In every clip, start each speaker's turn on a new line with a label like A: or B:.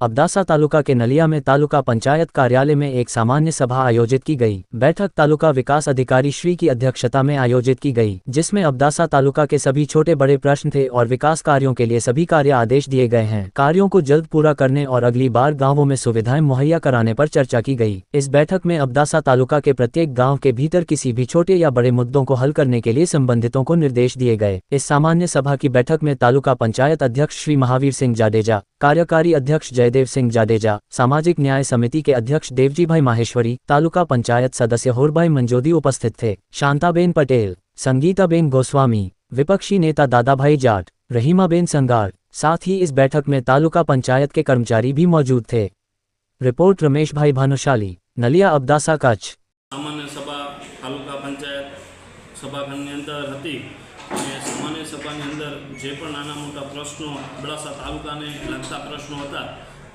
A: अब्दासा तालुका के नलिया में तालुका पंचायत कार्यालय में एक सामान्य सभा आयोजित की गई। बैठक तालुका विकास अधिकारी श्री की अध्यक्षता में आयोजित की गई, जिसमें अब्दासा तालुका के सभी छोटे बड़े प्रश्न थे और विकास कार्यों के लिए सभी कार्य आदेश दिए गए हैं। कार्यों को जल्द पूरा करने और अगली बार गाँवों में सुविधाएं मुहैया कराने पर चर्चा की गई। इस बैठक में अब्दासा तालुका के प्रत्येक गाँव के भीतर किसी भी छोटे या बड़े मुद्दों को हल करने के लिए संबंधितों को निर्देश दिए गए। इस सामान्य सभा की बैठक में तालुका पंचायत अध्यक्ष श्री महावीर सिंह जाडेजा, कार्यकारी अध्यक्ष जयदेव सिंह जाडेजा, सामाजिक न्याय समिति के अध्यक्ष देवजी भाई माहेश्वरी, तालुका पंचायत सदस्य होरभाई मंजोदी उपस्थित थे। शांताबेन पटेल, संगीताबेन गोस्वामी, विपक्षी नेता दादाभाई जाट, रहीमाबेन संगार, साथ ही इस बैठक में तालुका पंचायत के कर्मचारी भी मौजूद थे। रिपोर्ट रमेश भाई भानुशाली, नलिया अब्दासा कच्छ।
B: सामान्य सभा तालुका पंचायत सभाखंडની અંદર હતી અને સામાન્ય સભાની અંદર જે પણ નાના મોટા પ્રશ્નો અબડાસા તાલુકાને લગતા પ્રશ્નો હતા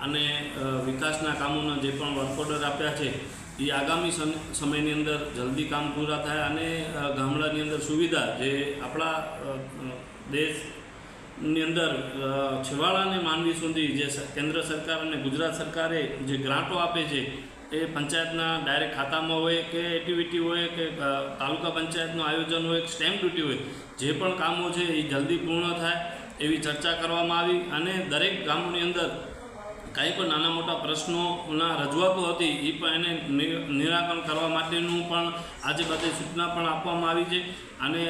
B: અને વિકાસના કામોના જે પણ વર્ક ઓર્ડર આપ્યા છે એ આગામી સમયની અંદર જલ્દી કામ પૂરા થાય અને ગામડાની અંદર સુવિધા જે આપણા દેશની અંદર છેવાડાને માનવી સુધી જે કેન્દ્ર સરકાર અને ગુજરાત સરકારે જે ગ્રાન્ટો આપે છે એ પંચાયતના ડાયરેક્ટ ખાતામાં હોય કે એક્ટિવિટી હોય કે તાલુકા પંચાયતનું આયોજન હોય કે સ્ટેમ્પ ડ્યુટી હોય, જે પણ કામો છે એ જલ્દી પૂર્ણ થાય એવી ચર્ચા કરવામાં આવી અને દરેક ગામોની અંદર કાંઈ પણ નાના મોટા પ્રશ્નોના રજૂઆતો હતી એ પણ એને નિરાકરણ કરવા માટેનું પણ આજે બધી સૂચના પણ આપવામાં આવી છે અને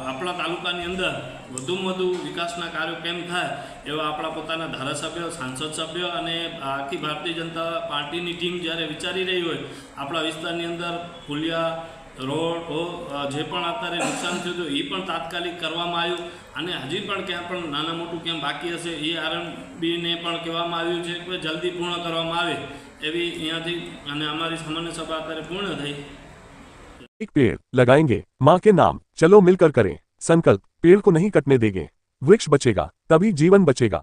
B: આપણા તાલુકાની અંદર વધુમાં વધુ વિકાસના કાર્યો કેમ થાય એવા આપણા પોતાના ધારાસભ્ય, સાંસદ સભ્ય અને આખી ભારતીય જનતા પાર્ટીની ટીમ જ્યારે વિચારી રહી હોય આપણા વિસ્તારની અંદર પુલિયા રોડ જે પણ અત્યારે નુકસાન થયું હતું એ પણ તાત્કાલિક કરવામાં આવ્યું અને હજી પણ ક્યાં પણ નાના મોટું કેમ બાકી હશે એ આરએમબીને પણ કહેવામાં આવ્યું છે કે જલ્દી પૂર્ણ કરવામાં આવે એવી અહીંયાથી અને અમારી સામાન્ય સભા અત્યારે પૂર્ણ થઈ।
C: एक पेड़ लगाएंगे माँ के नाम, चलो मिलकर करें संकल्प, पेड़ को नहीं कटने देंगे, वृक्ष बचेगा तभी जीवन बचेगा।